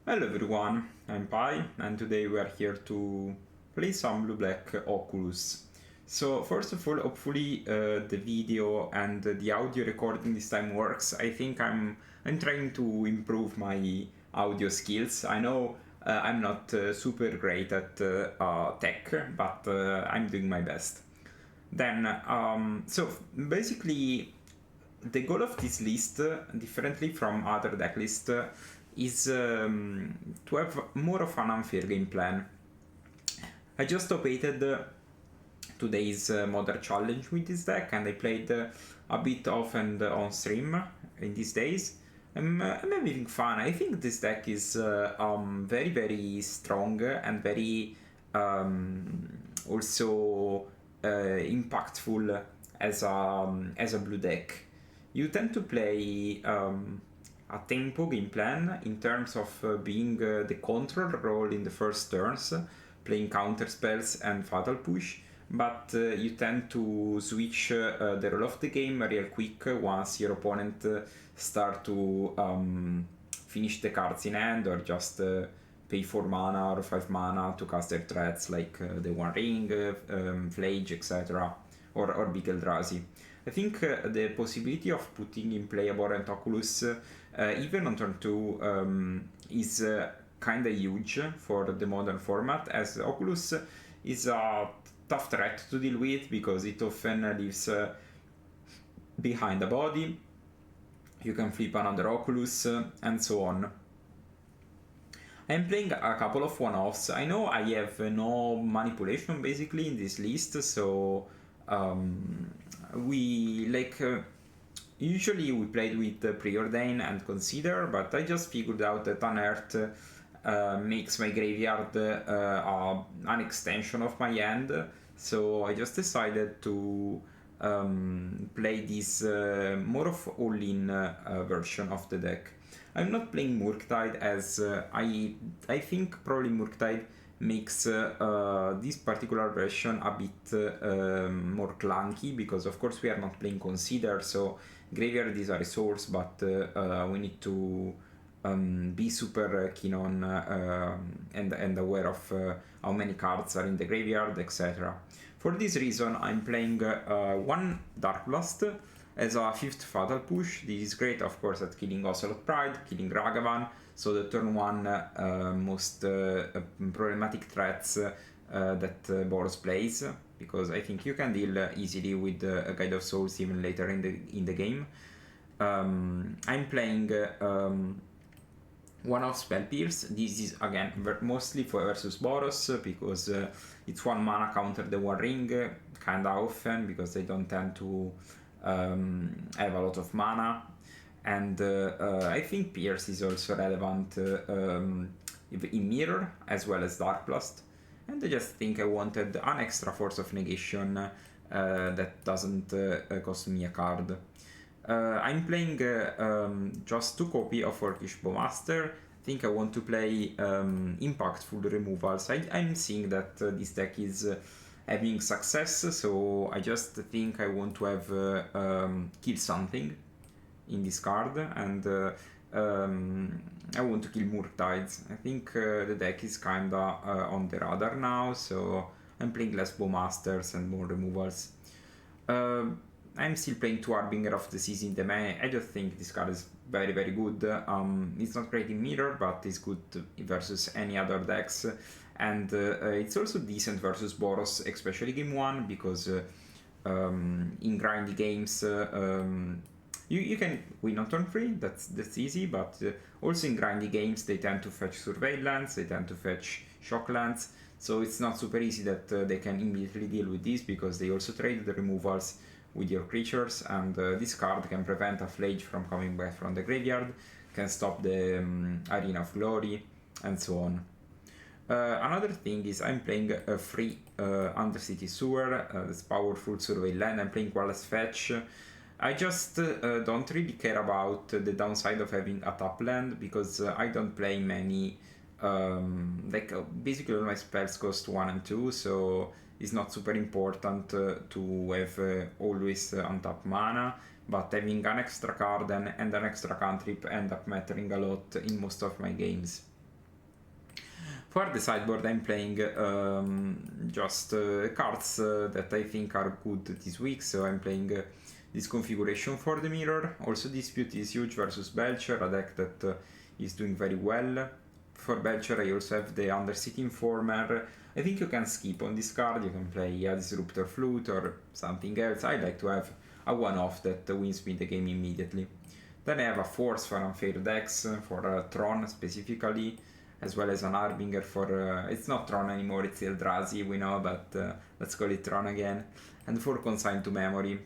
Hello everyone, I'm Pi, and today we are here to play some Blue-Black Oculus. So first of all, hopefully the video and the audio recording this time works. I think I'm trying to improve my audio skills. I know I'm not super great at tech, but I'm doing my best. Then, so basically, the goal of this list, differently from other deck lists, is to have more of an unfair game plan. I just awaited today's modern challenge with this deck, and I played a bit off and on stream in these days. I'm having fun. I think this deck is very, very strong and very also impactful as a blue deck. You tend to play a tempo game plan in terms of being the control role in the first turns, playing counter spells and fatal push, but you tend to switch the role of the game real quick once your opponent start to finish the cards in hand or just pay 4 mana or 5 mana to cast their threats like the One Ring, Flage, etc. or Big Eldrazi. I think the possibility of putting in play Abhorrent Oculus even on turn 2 is kinda huge for the modern format, as Oculus is a tough threat to deal with because it often leaves behind a body. You can flip another Oculus and so on. I'm playing a couple of one-offs. I know I have no manipulation basically in this list, so usually we played with Preordain and Consider, but I just figured out that Unearth makes my graveyard an extension of my hand, so I just decided to play this more of all-in version of the deck. I'm not playing Murktide as I think probably Murktide makes this particular version a bit more clunky, because of course we are not playing Consider, so graveyard is a resource, but we need to be super keen on and aware of how many cards are in the graveyard, etc. For this reason, I'm playing one Dark Blast as a 5th Fatal Push. This is great, of course, at killing Ocelot Pride, killing Ragavan, so the turn 1 most problematic threats that Boros plays, because I think you can deal easily with a Guide of Souls even later in the game. I'm playing one of Spell Pierce. This is again mostly for versus Boros, because it's 1 mana counter the One Ring kinda often, because they don't tend to have a lot of mana, and I think Pierce is also relevant in Mirror as well as Dark Blast, and I just think I wanted an extra Force of Negation that doesn't cost me a card. I'm playing just 2 copies of Orcish Bowmaster. I think I want to play impactful removals. I'm seeing that this deck is having success, so I just think I want to have kill something in this card, and I want to kill Murktides. I think the deck is kinda on the radar now, so I'm playing less Bowmasters and more removals. I'm still playing 2 Harbinger of Disease in the main. I just think this card is very, very good. It's not great in Mirror, but it's good versus any other decks. And it's also decent versus Boros, especially game 1, because in grindy games you can win on turn 3, that's easy, but also in grindy games they tend to fetch Surveillance, they tend to fetch Shocklands, so it's not super easy that they can immediately deal with this, because they also trade the removals with your creatures, and this card can prevent a Flage from coming back from the graveyard, can stop the Arena of Glory, and so on. Another thing is I'm playing a free Undercity Sewer, this powerful Survey land. I'm playing Wallace Fetch. I just don't really care about the downside of having a top land, because I don't play many, basically all my spells cost 1 and 2, so it's not super important to have always untapped mana, but having an extra card and an extra cantrip end up mattering a lot in most of my games. For the sideboard, I'm playing just cards that I think are good this week, so I'm playing this configuration for the mirror. Also, Dispute is huge versus Belcher, a deck that is doing very well. For Belcher, I also have the Undercity Informer. I think you can skip on this card, you can play a Disruptor Flute or something else. I like to have a one-off that wins me the game immediately. Then I have a Force for Unfair decks, for Tron specifically, as well as an Harbinger for, it's not Tron anymore, it's Eldrazi, we know, but let's call it Tron again. And for Consign to Memory,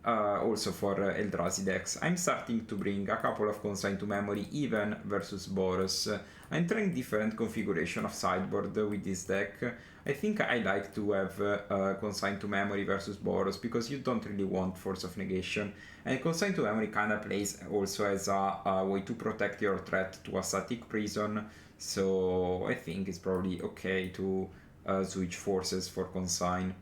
also for Eldrazi decks. I'm starting to bring a couple of Consign to Memory even versus Boros. I'm trying different configuration of sideboard with this deck. I think I like to have Consign to Memory versus Boros because you don't really want Force of Negation. And Consign to Memory kind of plays also as a way to protect your threat to a Static Prison. So I think it's probably okay to switch forces for Consign.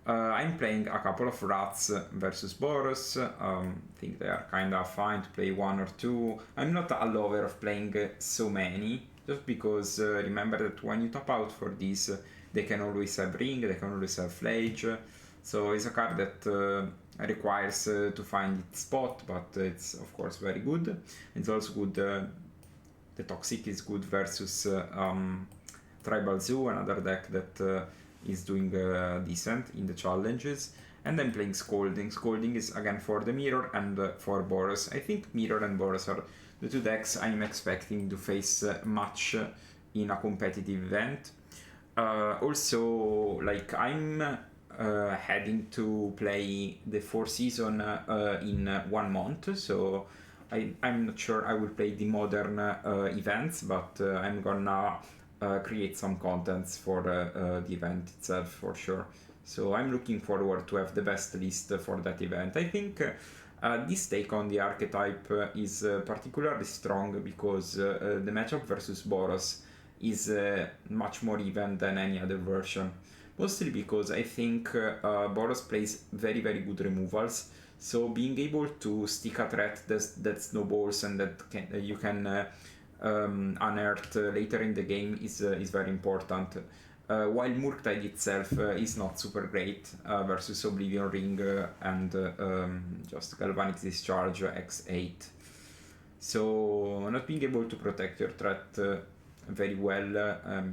I'm playing a couple of Rats versus Boros. I think they are kind of fine to play one or two. I'm not a lover of playing so many, just because remember that when you top out for these, they can always have Ring, they can always have Flage. So it's a card that requires to find its spot, but it's of course very good. It's also good, the Toxic is good versus Tribal Zoo, another deck that is doing decent in the challenges. And I'm playing Scolding. Scolding is again for the Mirror and for Boros. I think Mirror and Boros are the two decks I'm expecting to face much in a competitive event. Also, like I'm heading to play the 4 season in 1 month, so I'm not sure I will play the modern events, but I'm gonna create some contents for the event itself for sure. So I'm looking forward to have the best list for that event. I think this take on the archetype is particularly strong because the matchup versus Boros is much more even than any other version. Mostly because I think Boros plays very good removals. So being able to stick a threat that snowballs and that you can unearth later in the game is very important. While Murktide itself is not super great versus Oblivion Ring and just Galvanic Discharge X8. So not being able to protect your threat very well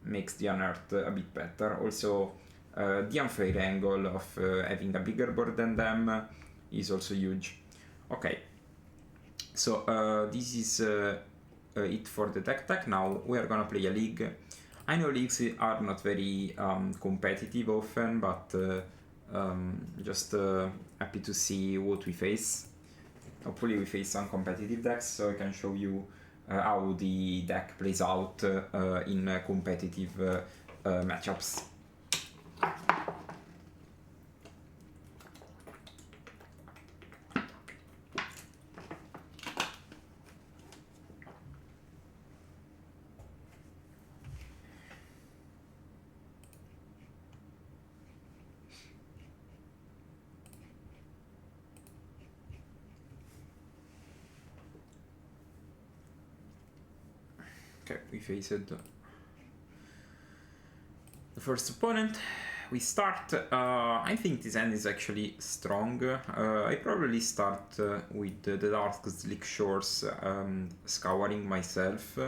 makes the unearth a bit better. Also, the unfair angle of having a bigger board than them is also huge. Okay, so this is it for the tech. Now we are gonna play a league. I know leagues are not very competitive often, but just happy to see what we face. Hopefully we face some competitive decks, so I can show you how the deck plays out in competitive matchups. Okay, we faced the first opponent. We start, I think this hand is actually strong. I probably start with the Dark Slick Shores scouring myself,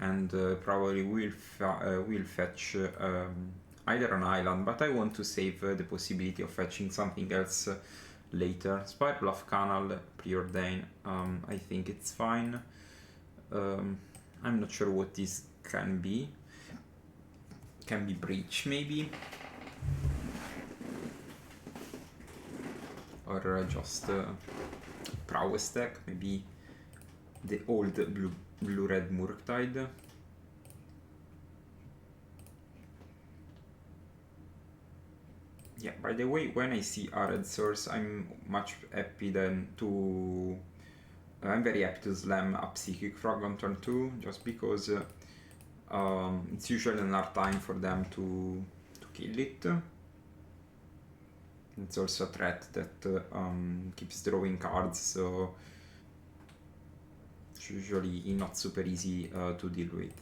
and probably will fetch either an island, but I want to save the possibility of fetching something else later. Spirebluff Canal, Preordain, I think it's fine. I'm not sure what this can be. Can be Breach maybe, or just Prowess deck, maybe the old blue-red Murktide. Yeah, by the way, when I see a red source, I'm much happy then to... I'm very happy to slam a Psychic Frog on turn 2, just because it's usually an hard time for them to kill it. It's also a threat that keeps drawing cards, so it's usually not super easy to deal with.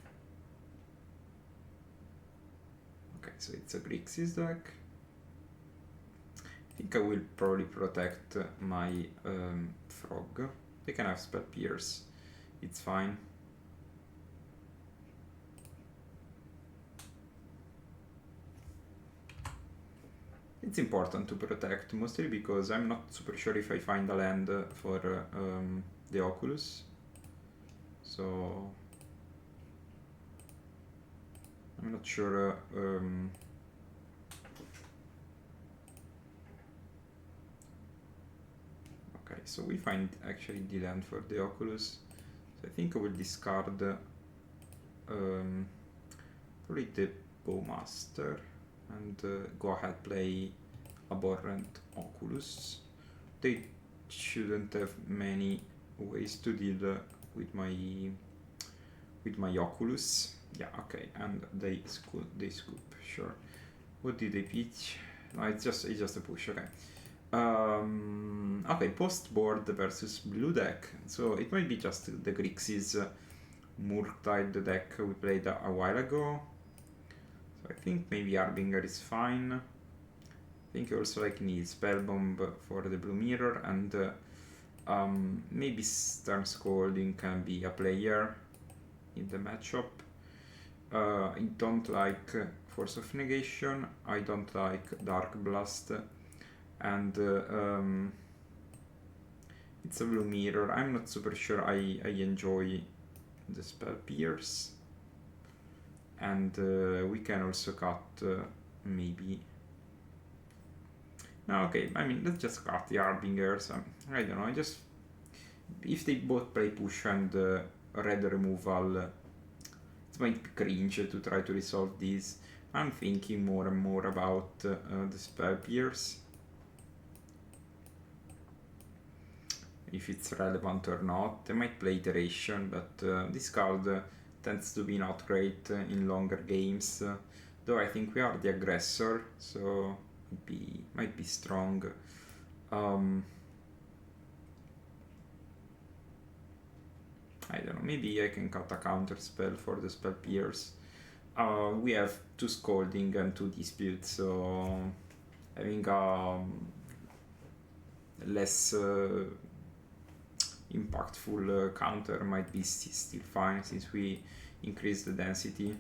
so it's a Grixis deck. I think I will probably protect my frog. They can have spell pierce, it's fine. It's important to protect, mostly because I'm not super sure if I find a land for the Oculus. So I'm not sure. Okay, so we find actually the land for the Oculus. So I think I will discard probably the Bowmaster and go ahead play Abhorrent Oculus. They shouldn't have many ways to deal with my Oculus. Yeah, okay, and they scoop, sure. What did they pitch? No, it's just a push, okay. Okay, post board versus blue deck. So it might be just the Grixis Murk tide deck we played a while ago. So I think maybe Harbinger is fine. I think I also like need Spellbomb for the blue mirror, and maybe Stern Scolding can be a player in the matchup. I don't like Force of Negation, I don't like Dark Blast, and it's a blue mirror. I'm not super sure I enjoy the Spell Pierce, and we can also cut maybe. No, okay, I mean, let's just cut the Harbingers. I don't know, if they both play push and red removal, it might be cringe to try to resolve this. I'm thinking more and more about the Spell Pierce, if it's relevant or not. I might play Iteration, but this card tends to be not great in longer games, though I think we are the aggressor, so might be strong. I don't know, maybe I can cut a counter spell for the Spell Pierce. We have 2 Scolding and 2 Dispute, so having a less impactful counter might be still fine, since we increase the density.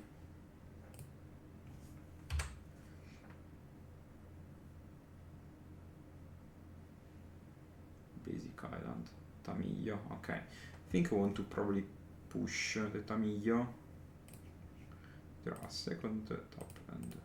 Basic Island, Tamiyo, okay. I think I want to probably push the Tamiyo. Draw a second top land.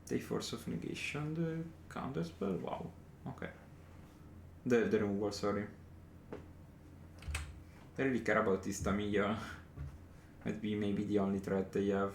They Force of Negation, the counter spell, wow, okay. The removal, sorry. I really care about this Tamiya. Might be maybe the only threat they have.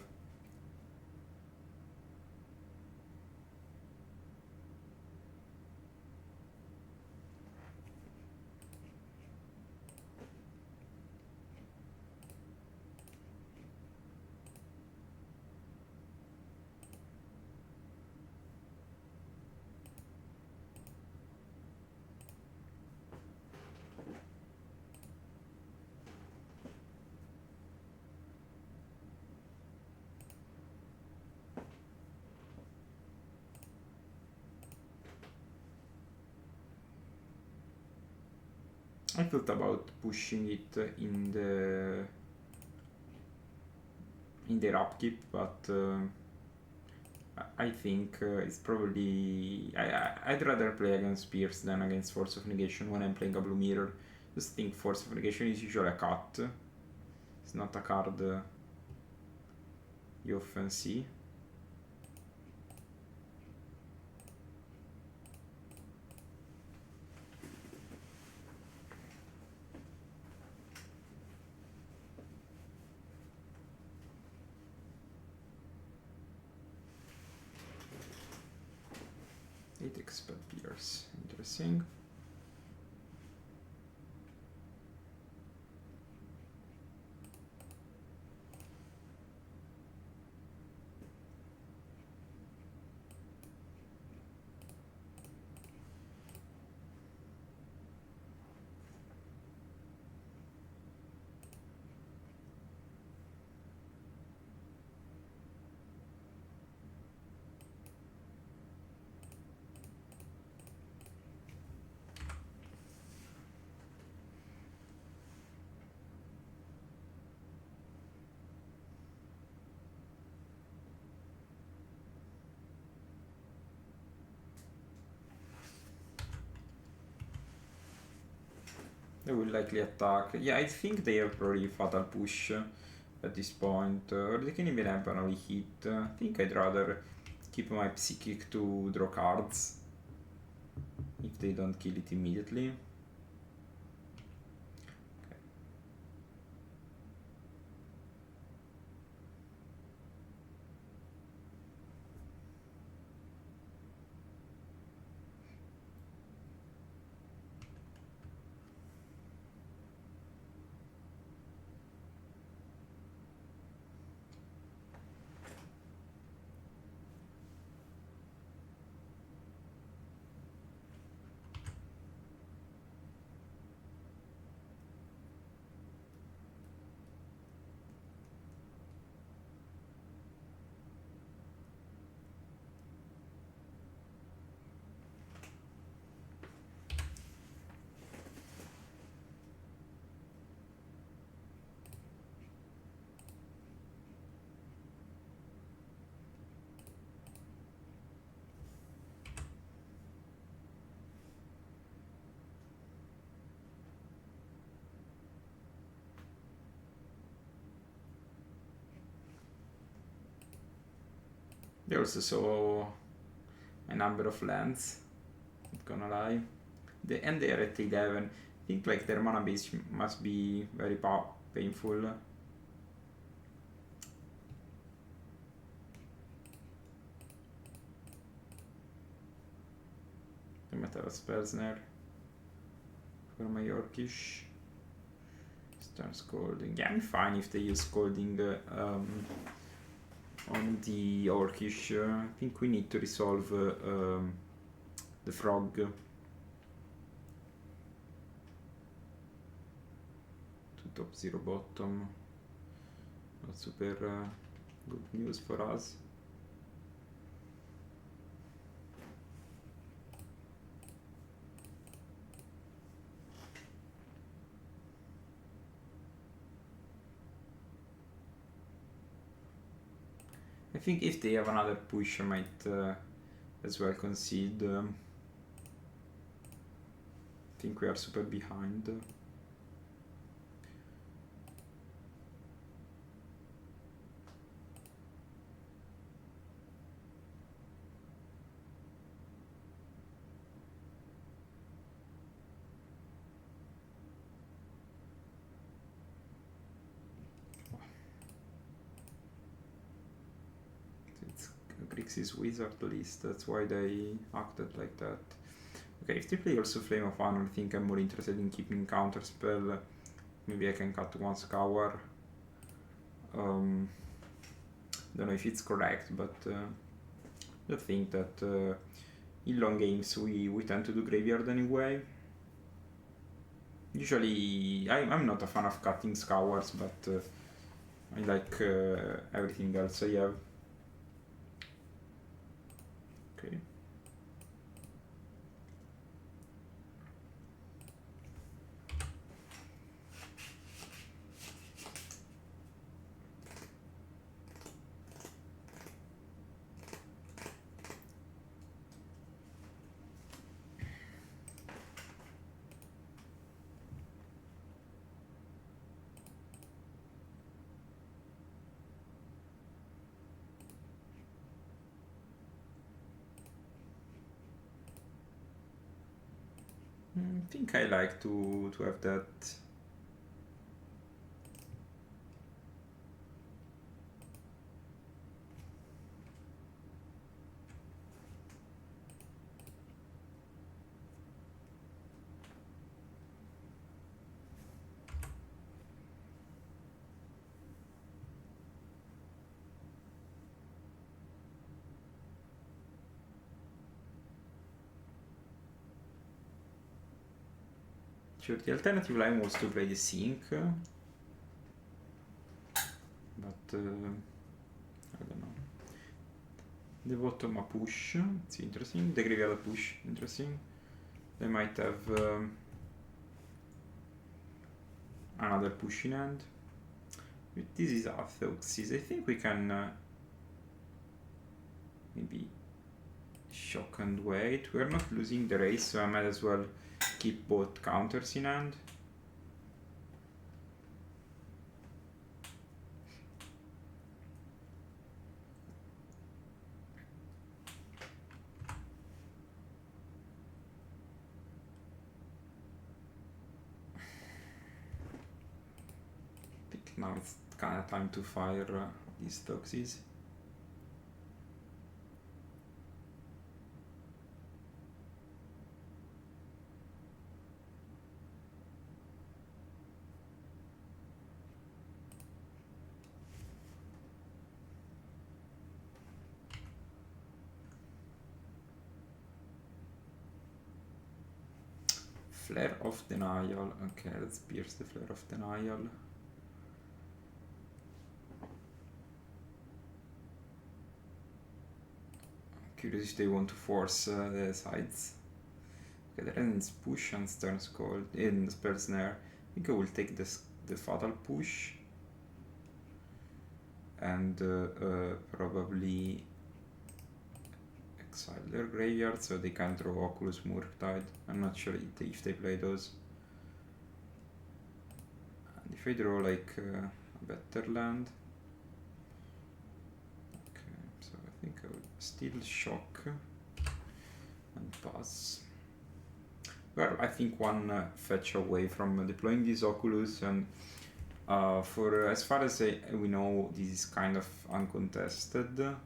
I thought about pushing it in their upkeep, but I think it's probably I'd rather play against Pierce than against Force of Negation when I'm playing a blue mirror. Just think Force of Negation is usually a cut. It's not a card you often see. It expel Pierce, interesting. They will likely attack. Yeah, I think they have probably fatal push at this point, or they can even have banally hit. I think I'd rather keep my psychic to draw cards if they don't kill it immediately. They also saw a number of lands, not gonna lie. And they are at 11. I think like their mana base must be very painful. I might have a Spellsnare for my Yorkish. Start Scolding. Yeah, I'm fine if they use Scolding on the Orcish. I think we need to resolve the frog. 2 top 0 bottom. Not super good news for us. I think if they have another push, I might as well concede. I think we are super behind. Grixis wizard list, that's why they acted like that. Okay, if they play also Flame of Honor, I think I'm more interested in keeping counterspell. Maybe I can cut one Scour. Don't know if it's correct, but I think that in long games we tend to do graveyard anyway. Usually, I'm not a fan of cutting Scours, but I like everything else I have. Okay. I think I like to have that. Sure, the alternative line was to play the sink, but I don't know. The bottom a push, it's interesting. The graveyard a push, interesting. They might have another push in hand. This is Athauxis. I think we can maybe shock and wait. We're not losing the race, so I might as well keep both counters in hand. now it's kind of time to fire these Toxies. Flare of Denial. Okay, let's pierce the Flare of Denial. Curious if they want to force the sides. Okay, there ends push and Stern Scold in Spell Snare. I think I will take the Fatal Push. And probably exile their graveyard so they can draw Oculus Murktide. I'm not sure if they play those. And if I draw like a better land. Okay, so I think I would still shock and pass. Well, I think one fetch away from deploying this Oculus, and for as far as we know, this is kind of uncontested.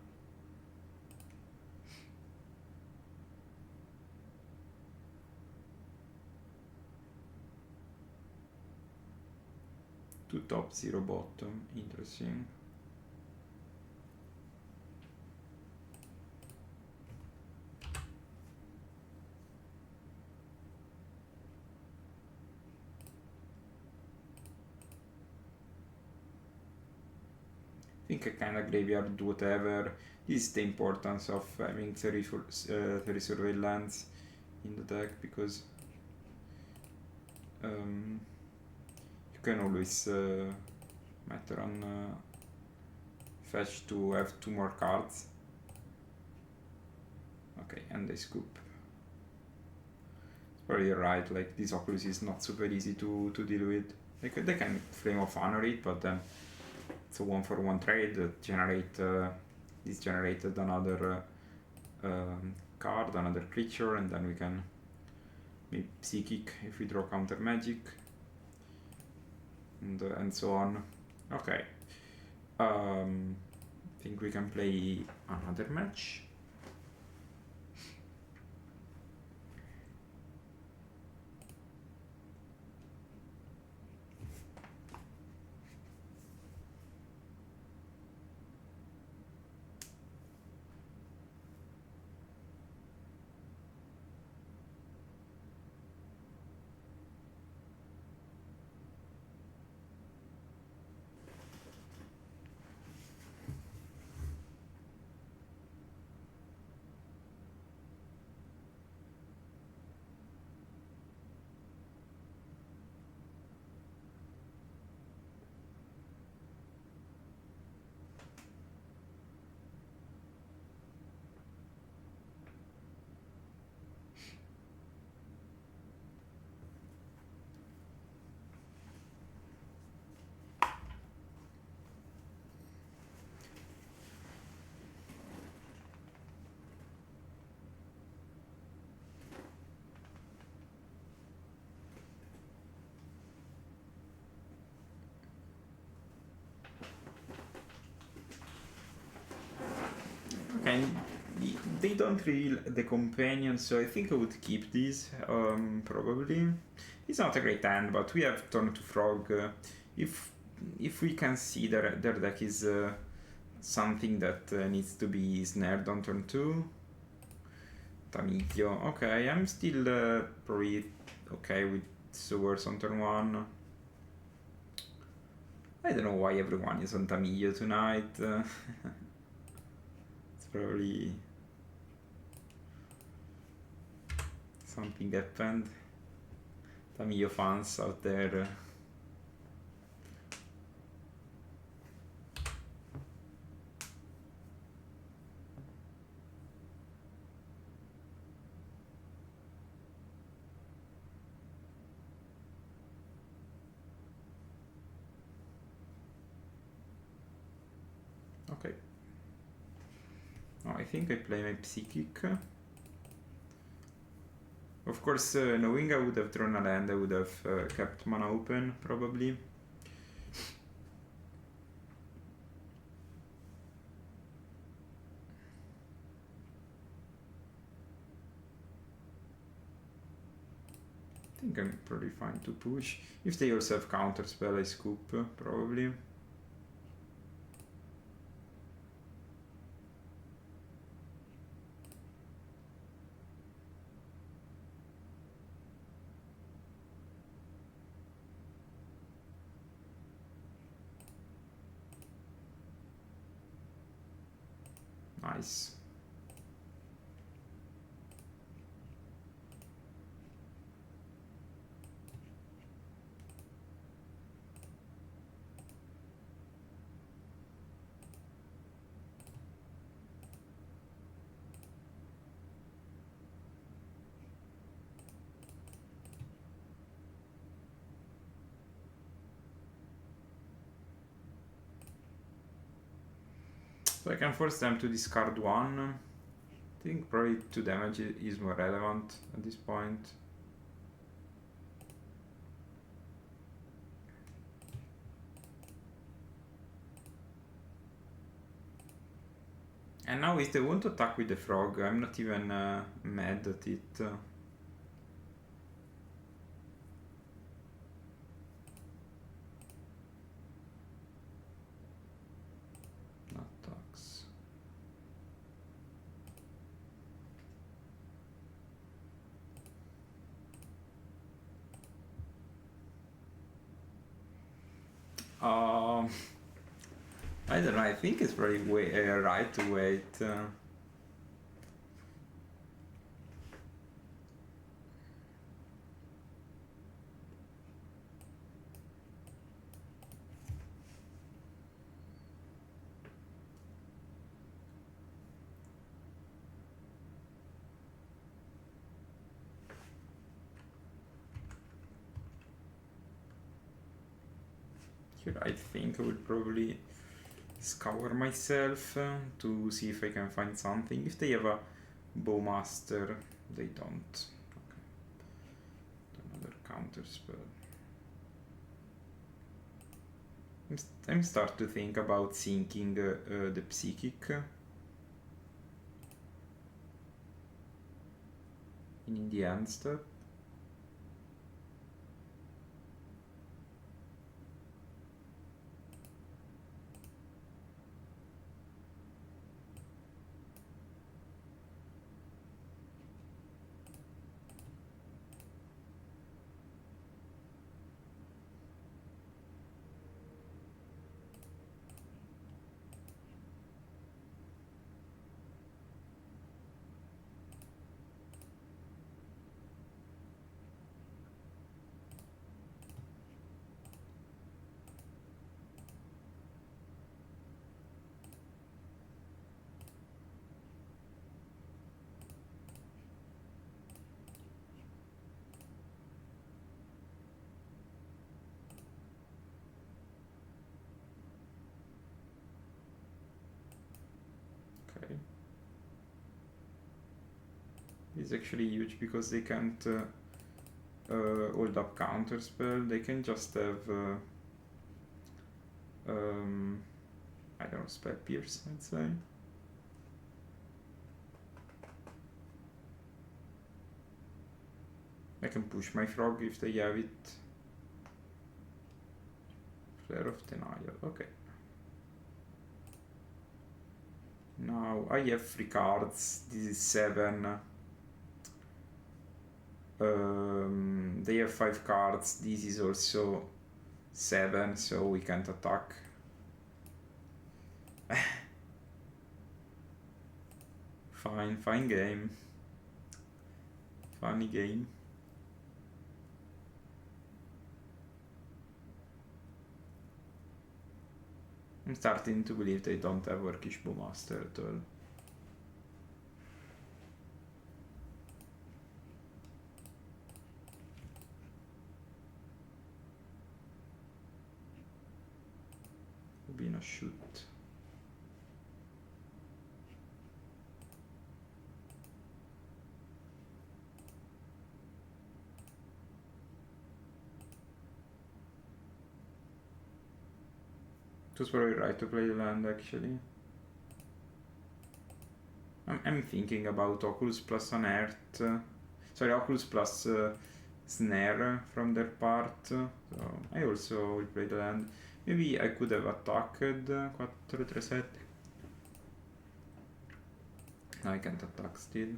Two top, 0 bottom, interesting. I think I kind of graveyard whatever. This is the importance of having 30 surveillance in the deck, because you can always matter on fetch to have 2 more cards. Okay, and they scoop. Probably right, like this Oculus is not super easy to deal with. They can Flame of Honor it, but then it's a 1-for-1 trade that this generated another card, another creature, and then we can maybe Psychic if we draw counter magic, and so on. Okay, I think we can play another match. Okay, they don't reveal the companion, so I think I would keep this, probably. It's not a great hand, but we have turn to Frog. If we can see their deck is something that needs to be snared on turn 2. Tamigio, okay, I'm still probably okay with Sewers on turn 1. I don't know why everyone is on Tamigio tonight. It's probably something happened. Tamigio fans out there. Okay. Oh, I think I play my Psychic. Of course, knowing I would have drawn a land, I would have kept mana open, probably. think I'm probably fine to push. If they also have counter spell, I scoop, probably. Nice. So I can force them to discard one. I think probably 2 damage is more relevant at this point. And now if they want to attack with the frog, I'm not even mad at it. Attacks. I don't know, I think it's probably right to wait. Here I think I will probably scour myself to see if I can find something. If they have a bowmaster, they don't. Okay. Another counter spell. I'm start to think about sinking the psychic in the end step. It's actually huge because they can't hold up counter spell. They can just have I don't know, spell pierce, I'd say. I can push my frog if they have it. Flare of Denial, okay. Now I have 3 cards, this is 7. They have 5 cards, this is also 7, so we can't attack. Fine game. Funny game. I'm starting to believe they don't have Orcish Bowmaster at all. Rubina shoot. It was probably right to play the land actually. I'm thinking about Oculus plus Unearth. Sorry, Oculus plus snare from their part. So I also will play the hand. Maybe I could have attacked 4-3-7. No, I can't attack still.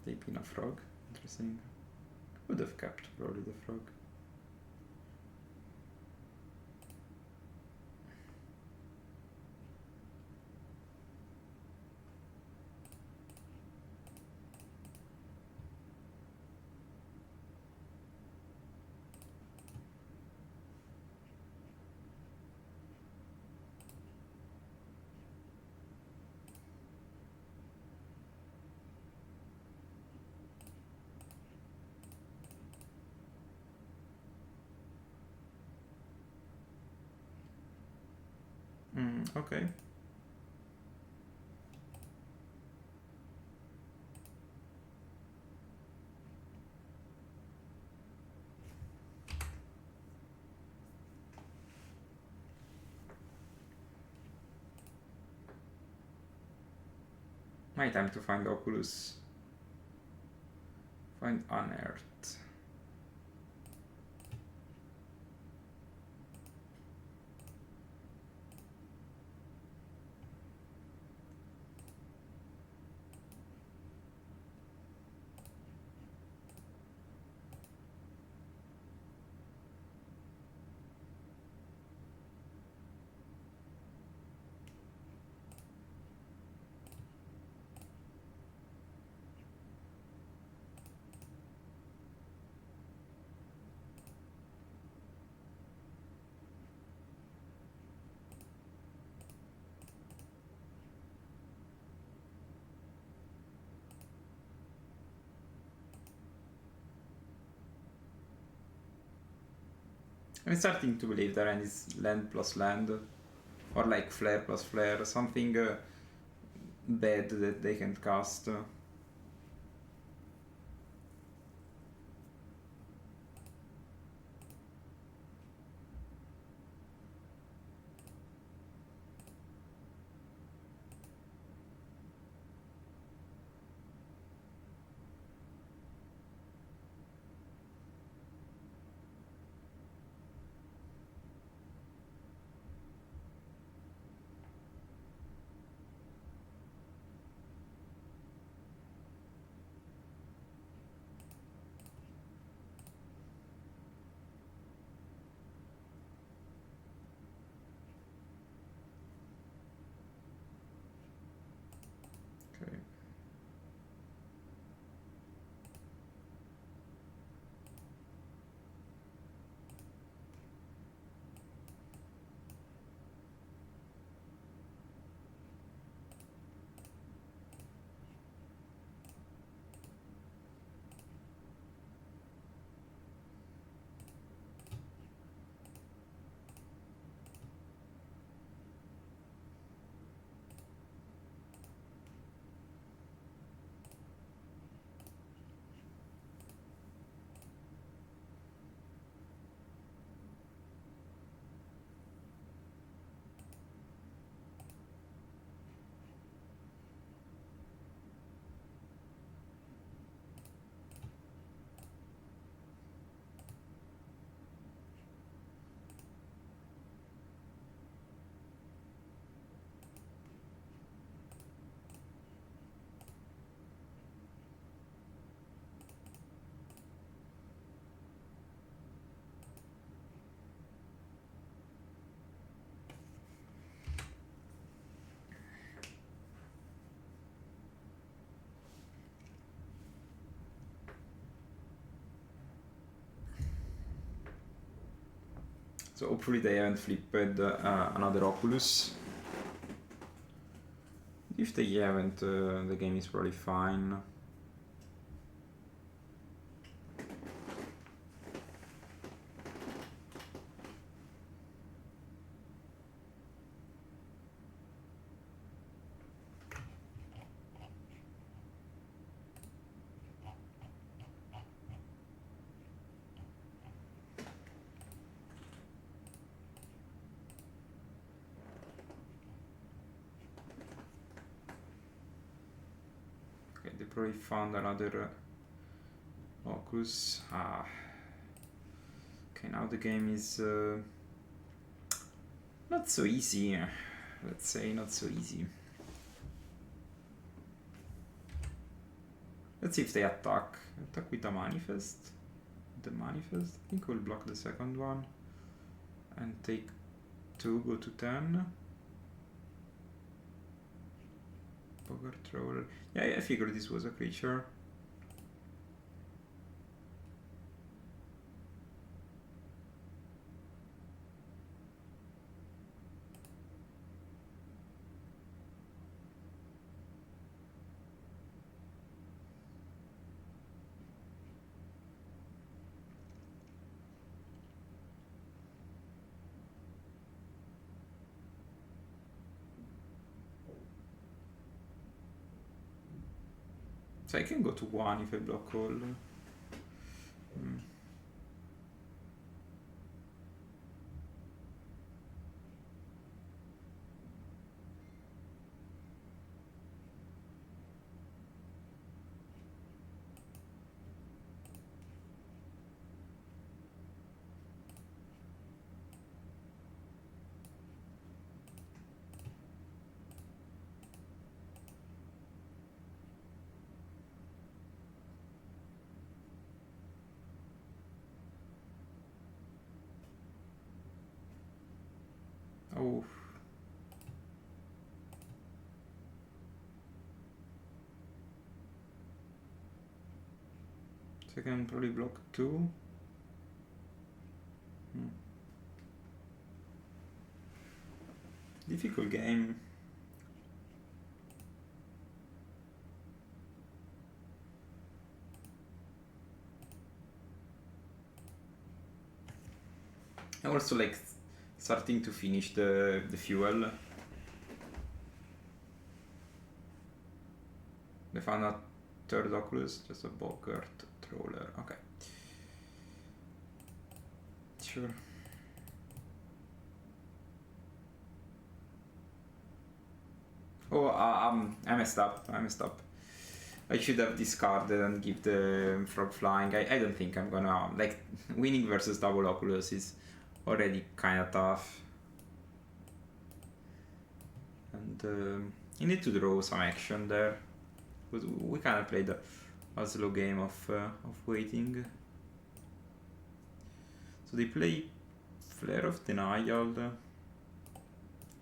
They pin a frog. Interesting. Would have kept probably the frog. Okay. My time to find Oculus. Find Unearthed. I'm starting to believe that end is land plus land, or like flare plus flare, something bad that they can cast. Okay. So hopefully they haven't flipped another Oculus. If they haven't, the game is probably fine. Okay, they probably found another Oculus. Okay, now the game is not so easy. Let's say not so easy. Let's see if they attack. Attack with the manifest. The manifest. I think we'll block the second one and take 2, go to 10. Poker Troller. Yeah, I figured this was a creature. So I can go to 1 if I block all. Oh. So I can probably block 2. Difficult game. I also like starting to finish the fuel. They found a third Oculus, just a Bogart Troller. Okay. Sure. Oh, I messed up. I should have discarded and give the frog flying. I don't think I'm gonna, like, winning versus double Oculus is already kind of tough. And you need to draw some action there. But we kind of played a slow game of waiting. So they play Flare of Denial.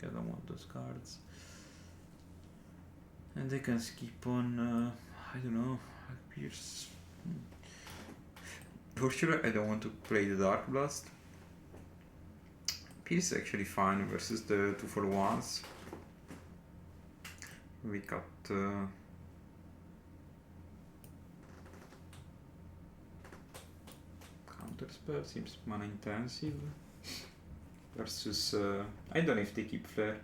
I don't want those cards. And they can skip on, I don't know, Pierce. For sure I don't want to play the Dark Blast. Pierce is actually fine versus the 2-for-1s. We got counter spell, seems mana intensive. Versus, I don't know if they keep Flare.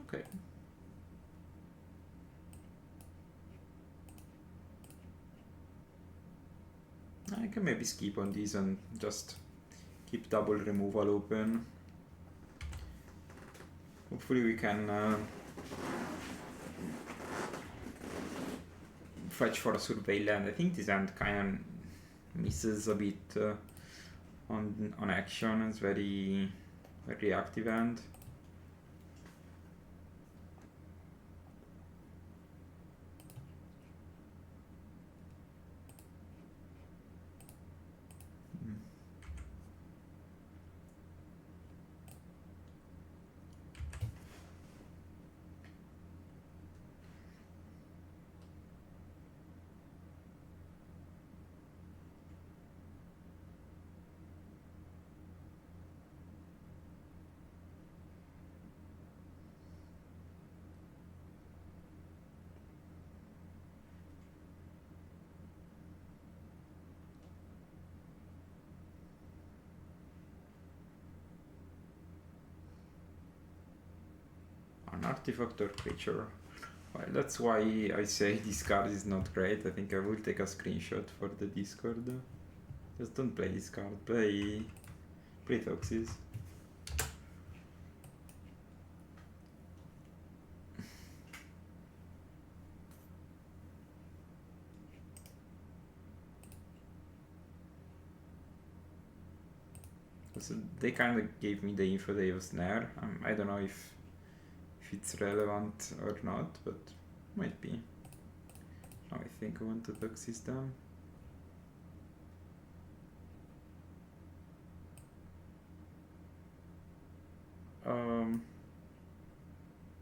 Okay. I can maybe skip on these and just keep double removal open. Hopefully we can fetch for a surveillance. I think this hand kind of misses a bit on action. It's very active hand. artifact or creature. Well, that's why I say this card is not great. I think I will take a screenshot for the Discord. Just don't play this card. Play Toxis. So they kind of gave me the info they have snare. I don't know if it's relevant or not, but might be. Now I think I want to Toxis them.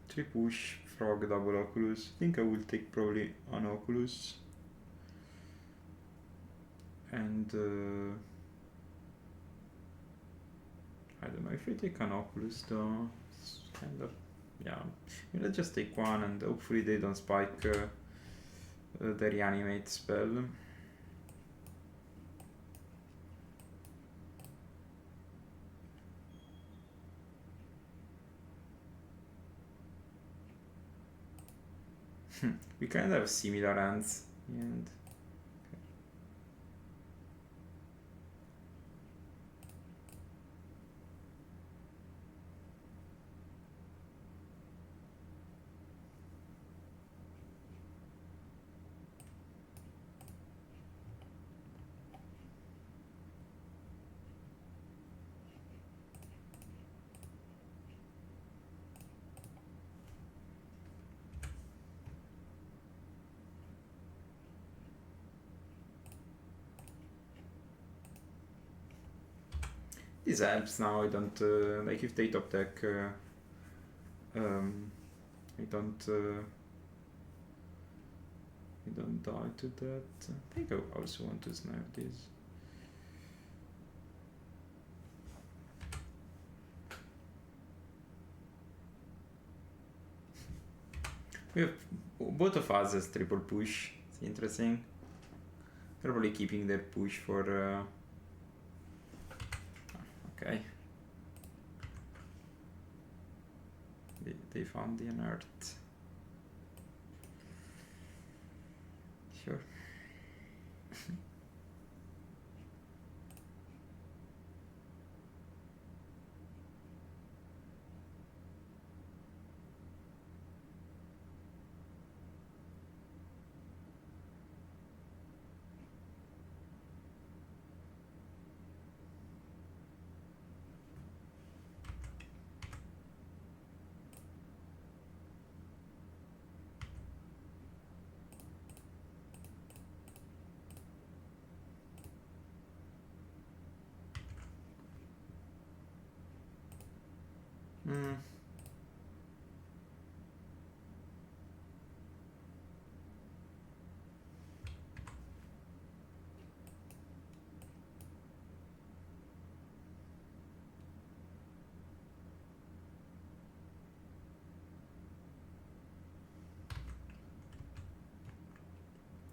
Three push, frog, double Oculus. I think I will take probably an Oculus. And I don't know if I take an Oculus though. It's kind of, yeah. Let's just take one and hopefully they don't spike the reanimate spell. We kind of have similar hands in the end. This helps now. I don't like if they top deck. I don't die to that. I think I also want to snap this. We have both of us as triple push. It's interesting. Probably keeping their push for. Okay. They found the inert. Sure.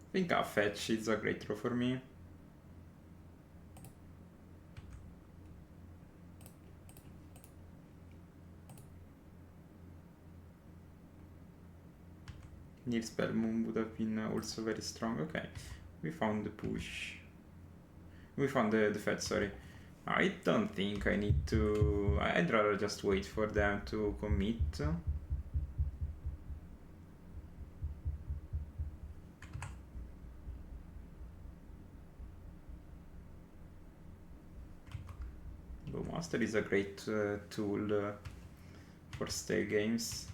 I think a fetch is a great throw for me. Near spell moon would have been also very strong. Okay, we found the push. We found the fetch, sorry. I don't think I need to. I'd rather just wait for them to commit. Master is a great tool for stale games.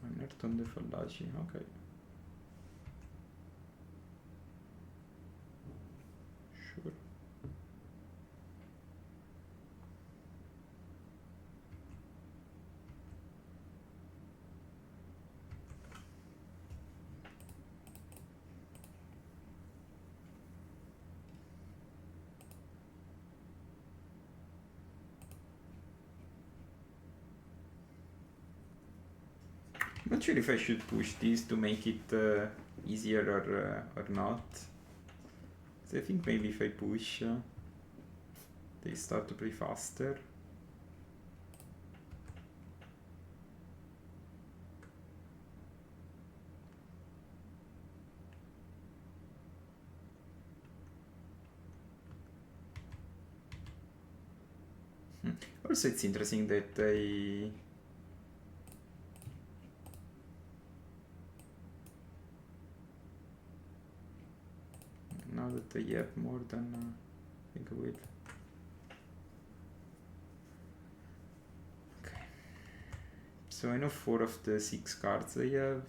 Inert on the fallaci, okay. Sure. Not sure if I should push this to make it easier or not. So I think maybe if I push, they start to play faster. Also, it's interesting that now that I have more than I think I will. Okay. So I know 4 of the 6 cards I have.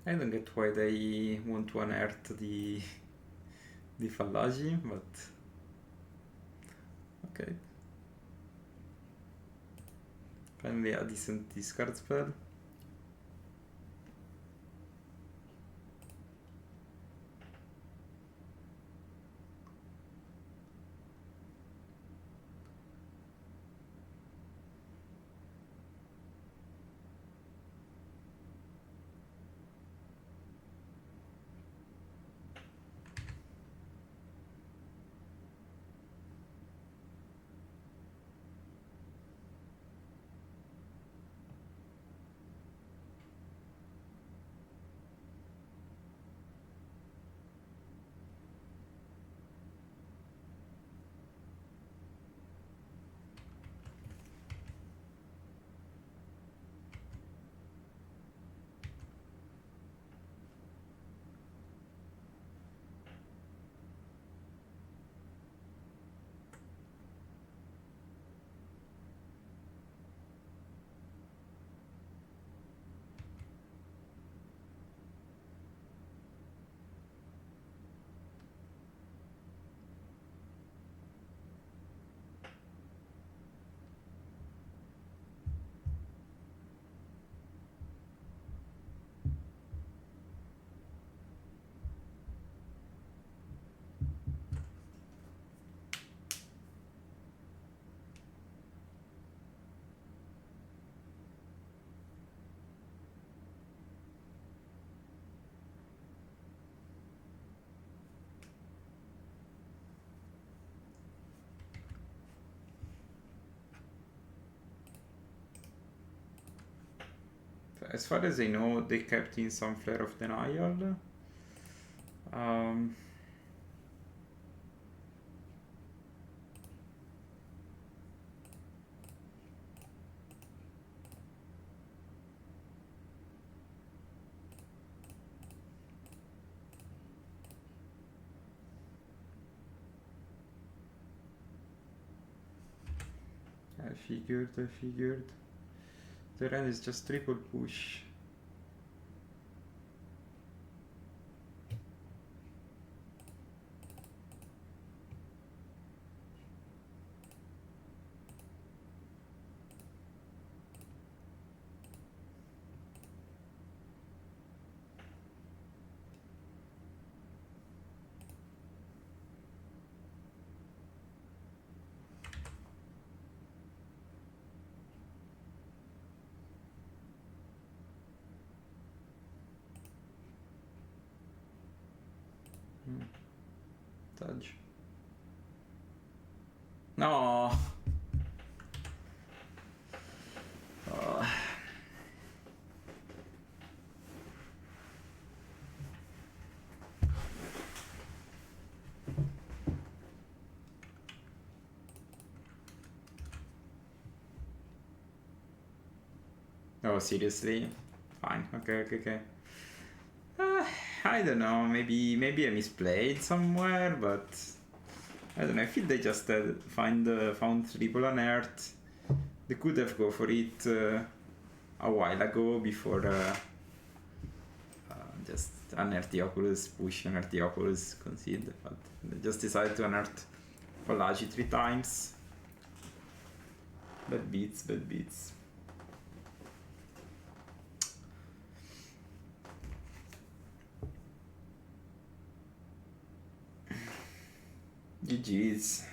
I don't get why they want to unearth the Fallaci, but okay. Finally a decent discard spell. As far as I know, they kept in some Flare of Denial. I figured. The end is just triple push. Touch. No. Oh, seriously? Fine. Okay. I don't know. Maybe I misplayed somewhere, but I don't know. I feel they just found triple unearthed. They could have go for it a while ago before just unearth the Oculus, push, unearth the Oculus, concede, but they just decided to unearth Fallaci 3 times. Bad beats, bad beats. GG's.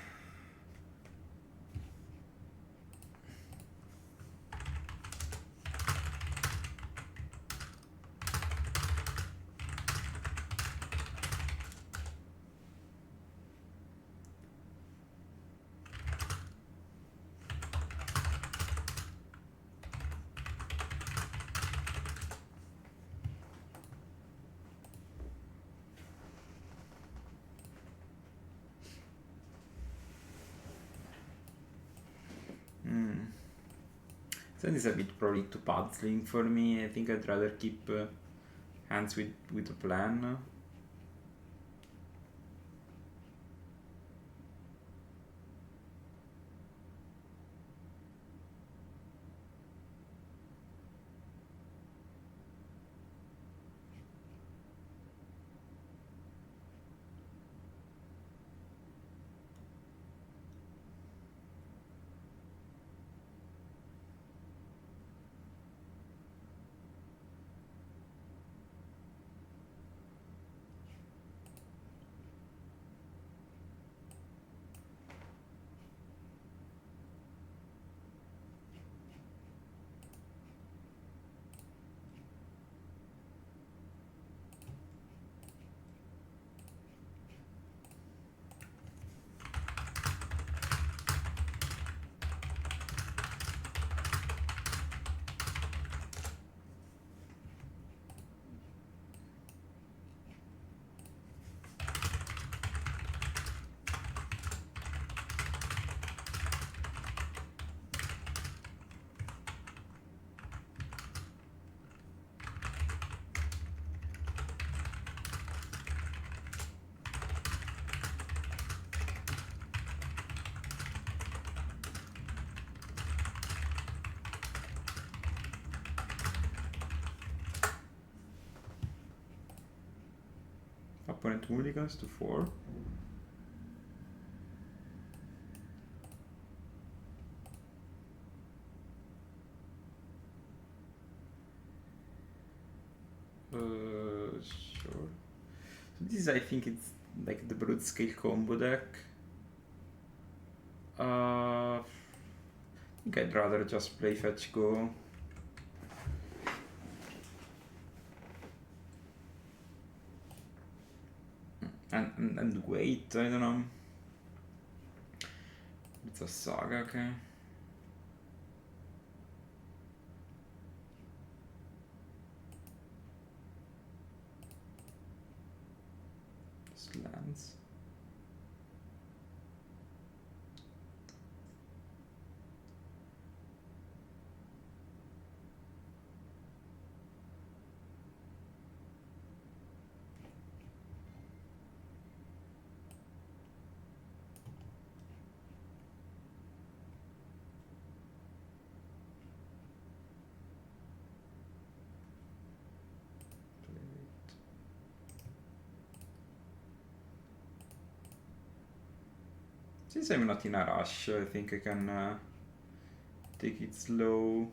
That is a bit probably too puzzling for me. I think I'd rather keep hands with a plan. Opponent mulligans to 4. Sure. So this, I think it's like the broad scale combo deck. I think I'd rather just play fetch go. And wait, I don't know. It's a saga, okay. Lands. Since I'm not in a rush, I think I can take it slow.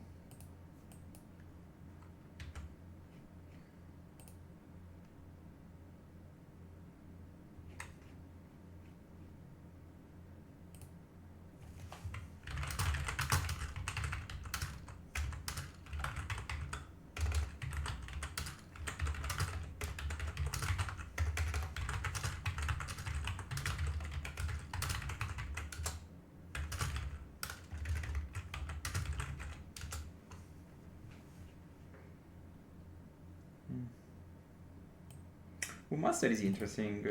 Master is interesting.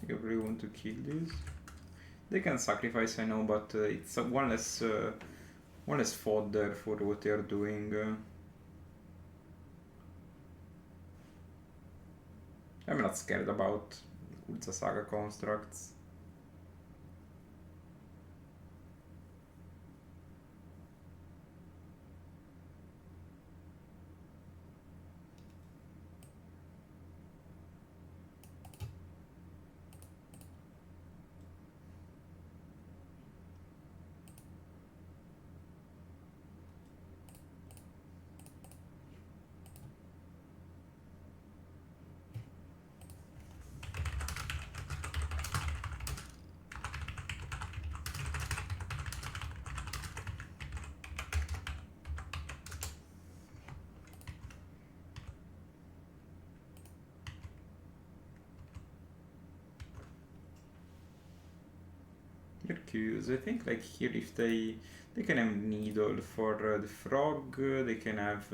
I really want to kill this. They can sacrifice, I know, but it's one less fodder for what they are doing. I'm not scared about Ultra Saga constructs. Curious. I think like here if they can have needle for the frog, they can have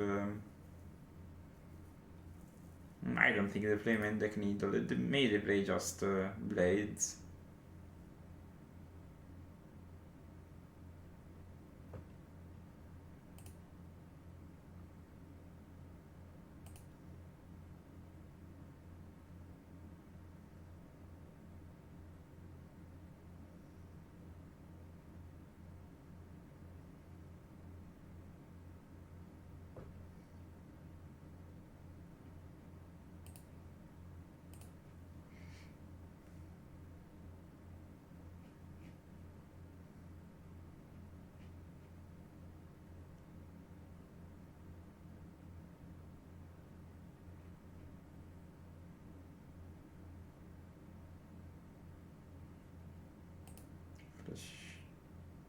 I don't think they play main deck needle. Maybe they play just blades.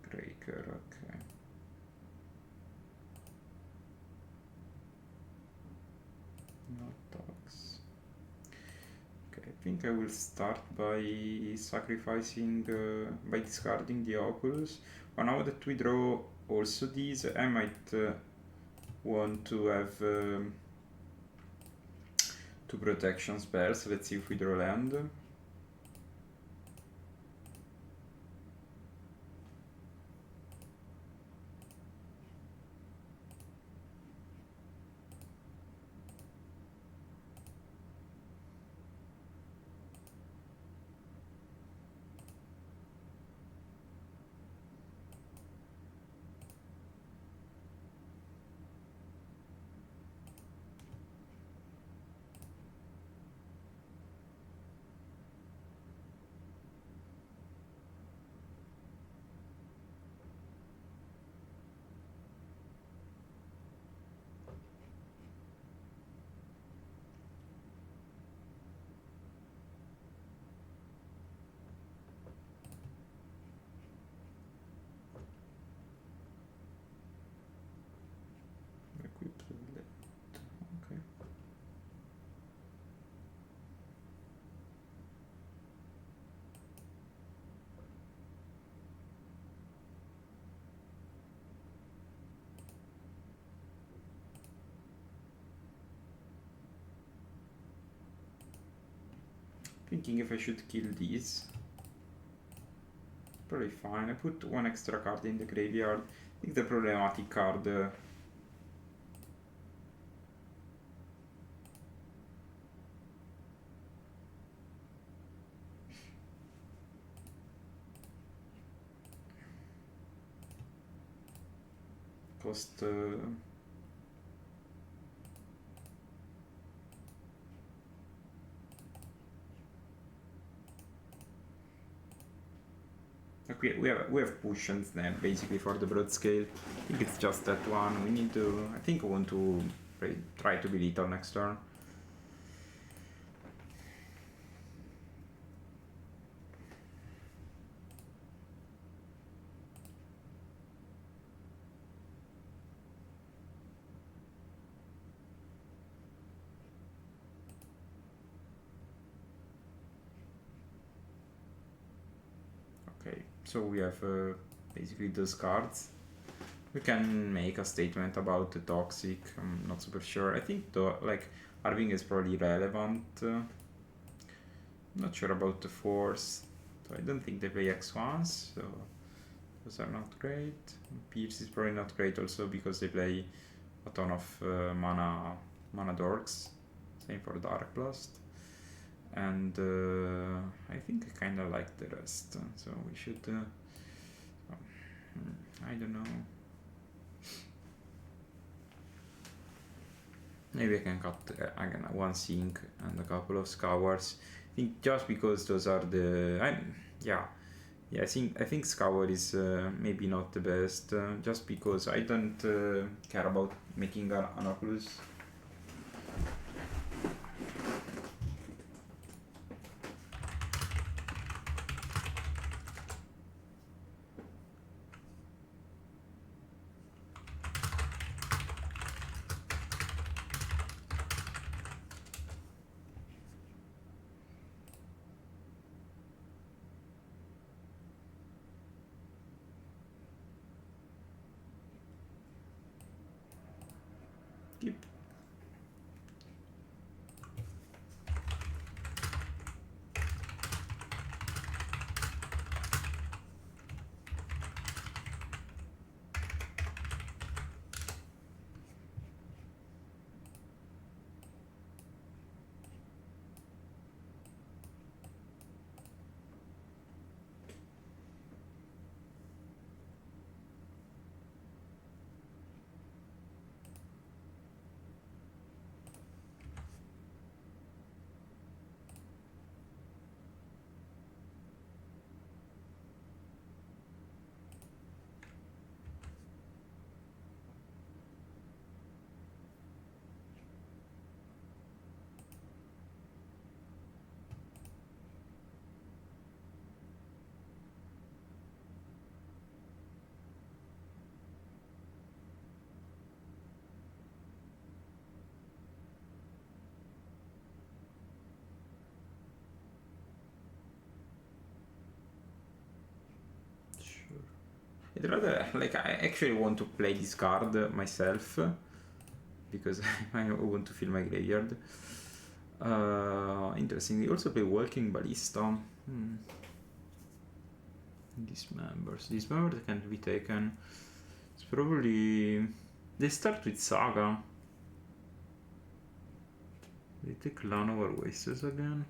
Breaker, okay. No talks. Okay, I think I will start by sacrificing, by discarding the Oculus. But now that we draw also these, I might want to have 2 protection spells. Let's see if we draw land. Okay. Thinking if I should kill these. Probably fine. I put 1 extra card in the graveyard. I think the problematic card cost okay, we have push and snap basically for the broad scale. I think it's just that one. We need to. I think I want to try to be lethal next turn. Okay, so we have basically those cards. We can make a statement about the toxic. I'm not super sure. I think though, like Arving is probably relevant. Not sure about the force. So I don't think they play X1s, so those are not great. Pierce is probably not great also because they play a ton of mana dorks. Same for Dark Blast. And I think I kind of like the rest, so we should. I don't know. Maybe I can cut again one sink and a couple of scours. I think just because those are the. I think scour is maybe not the best, just because I don't care about making an oculus. Keep. I'd rather, like, I actually want to play this card myself because I want to fill my graveyard. Interesting. They also play Walking Ballista. Dismembers can't be taken. It's probably. They start with Saga. They take Lan over Wastes again.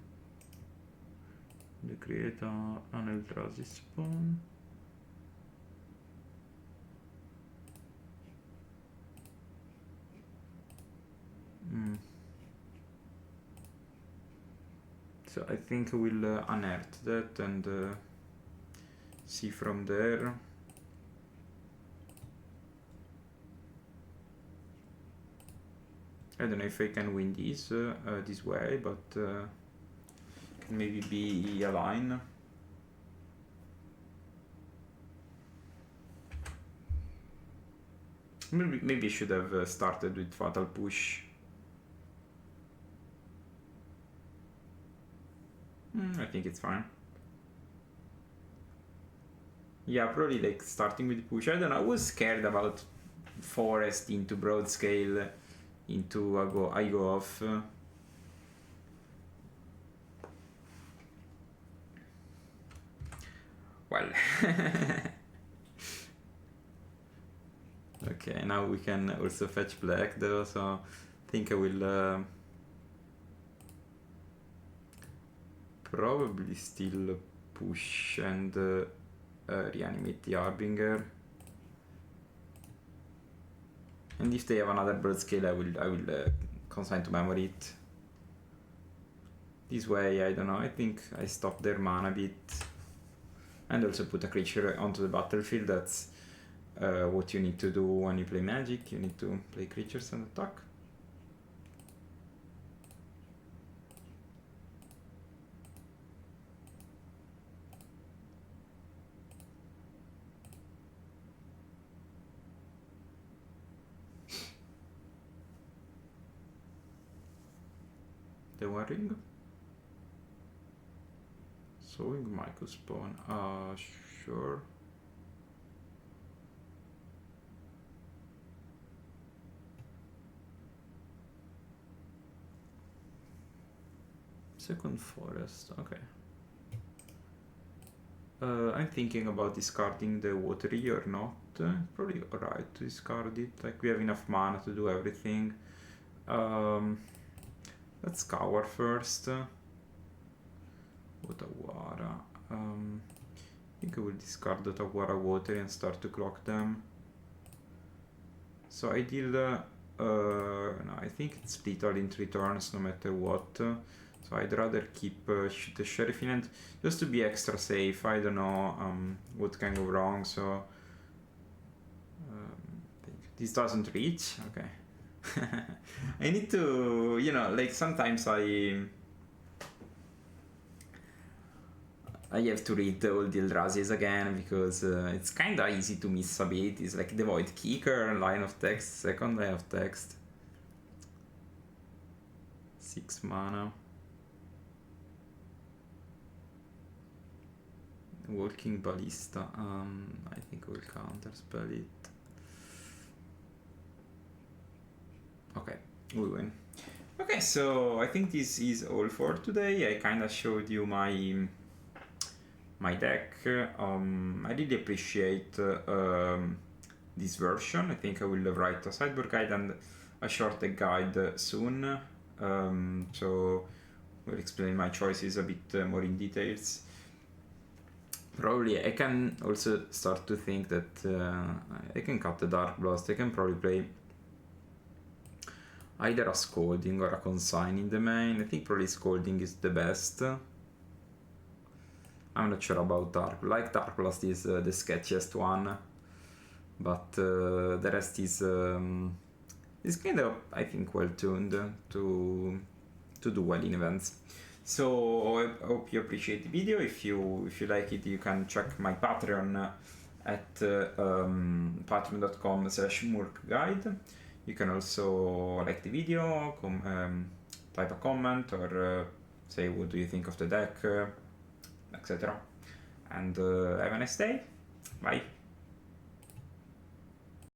They create an Eldrazi spawn. So I think we'll unearth that and see from there. I don't know if I can win this this way, but can maybe be a line. Maybe I should have started with Fatal Push. I think it's fine. Yeah, probably like starting with push. I don't know, I was scared about forest into broad scale into I go off. Well. Okay, now we can also fetch black though, so I think I will probably still push and reanimate the Harbinger. And if they have another broad scale, I will consign to memory it. This way, I don't know, I think I stop their mana a bit. And also put a creature onto the battlefield. That's what you need to do when you play Magic. You need to play creatures and attack. The One Ring? Sowing Michael Spawn. Sure. Second forest, okay. I'm thinking about discarding the watery or not. Probably alright to discard it. Like, we have enough mana to do everything. Let's scour first. Otawara. I think I will discard Otawara watery and start to clock them. So I deal. No, I think it's split all in 3 turns no matter what. So I'd rather keep the Sheriff in hand just to be extra safe. I don't know what can go wrong, so this doesn't reach. Okay. I need to, you know, like sometimes I have to read all the Eldrazi's again because it's kinda easy to miss abilities like the Void Kicker, line of text, second line of text. 6 mana. Walking Ballista. I think we'll counterspell it. Okay, we win. Okay, so I think this is all for today. I kind of showed you my deck. I really appreciate this version. I think I will write a sideboard guide and a short deck guide soon. So we'll explain my choices a bit more in details. Probably I can also start to think that I can cut the Dark Blast. I can probably play either a Scolding or a Consign in the main. I think probably Scolding is the best. I'm not sure about Dark. Like Dark Blast is the sketchiest one, but the rest is kind of, I think, well tuned to do well in events. So I hope you appreciate the video. If you like it, you can check my Patreon at patreon.com/murkguide. You can also like the video, type a comment, or say what do you think of the deck, etc. And have a nice day. Bye.